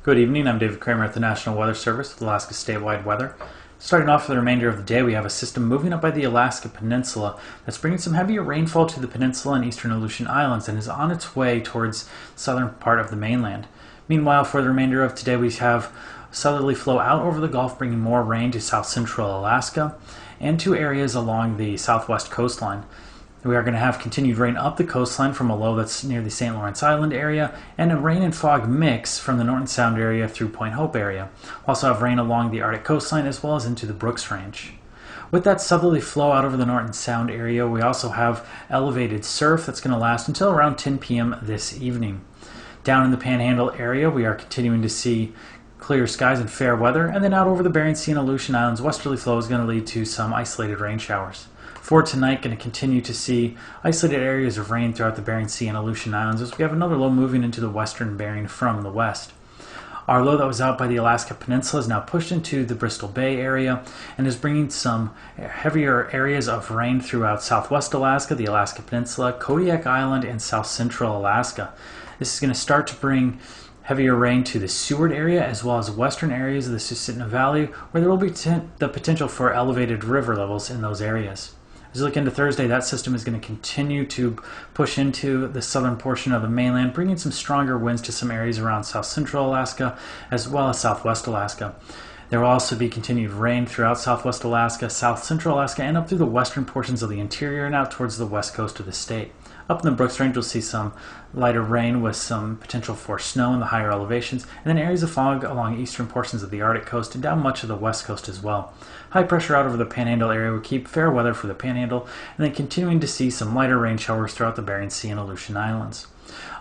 Good evening, I'm David Kramer at the National Weather Service with Alaska statewide weather. Starting off for the remainder of the day, we have a system moving up by the Alaska Peninsula that's bringing some heavier rainfall to the peninsula and eastern Aleutian Islands and is on its way towards the southern part of the mainland. Meanwhile, for the remainder of today, we have a southerly flow out over the Gulf, bringing more rain to south central Alaska and to areas along the southwest coastline. We are going to have continued rain up the coastline from a low that's near the St. Lawrence Island area and a rain and fog mix from the Norton Sound area through Point Hope area. We'll also have rain along the Arctic coastline as well as into the Brooks Range. With that southerly flow out over the Norton Sound area, we also have elevated surf that's going to last until around 10 p.m. this evening. Down in the Panhandle area, we are continuing to see clear skies and fair weather, and then out over the Bering Sea and Aleutian Islands, westerly flow is going to lead to some isolated rain showers. For tonight, going to continue to see isolated areas of rain throughout the Bering Sea and Aleutian Islands as we have another low moving into the western Bering from the west. Our low that was out by the Alaska Peninsula is now pushed into the Bristol Bay area and is bringing some heavier areas of rain throughout southwest Alaska, the Alaska Peninsula, Kodiak Island, and south central Alaska. This is going to start to bring heavier rain to the Seward area as well as western areas of the Susitna Valley, where there will be the potential for elevated river levels in those areas. As you look into Thursday, that system is going to continue to push into the southern portion of the mainland, bringing some stronger winds to some areas around south central Alaska as well as southwest Alaska. There will also be continued rain throughout southwest Alaska, south central Alaska, and up through the western portions of the interior and out towards the west coast of the state. Up in the Brooks Range, we'll see some lighter rain with some potential for snow in the higher elevations, and then areas of fog along eastern portions of the Arctic coast and down much of the west coast as well. High pressure out over the Panhandle area will keep fair weather for the Panhandle, and then continuing to see some lighter rain showers throughout the Bering Sea and Aleutian Islands.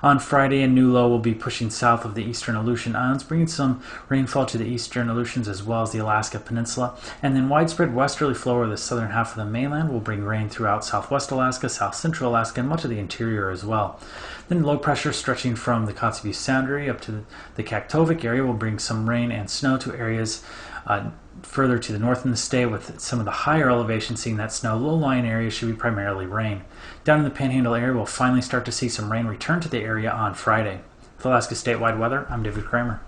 On Friday, a new low will be pushing south of the eastern Aleutian Islands, bringing some rainfall to the eastern Aleutians as well as the Alaska Peninsula, and then widespread westerly flow over the southern half of the mainland will bring rain throughout southwest Alaska, south central Alaska, and much of the interior as well. Then low pressure stretching from the Kotzebue Sound area up to the Kaktovik area will bring some rain and snow to areas further to the north in the state, with some of the higher elevations seeing that snow. Low-lying areas should be primarily rain. Down in the Panhandle area, we'll finally start to see some rain return to the area on Friday. With Alaska statewide weather, I'm David Kramer.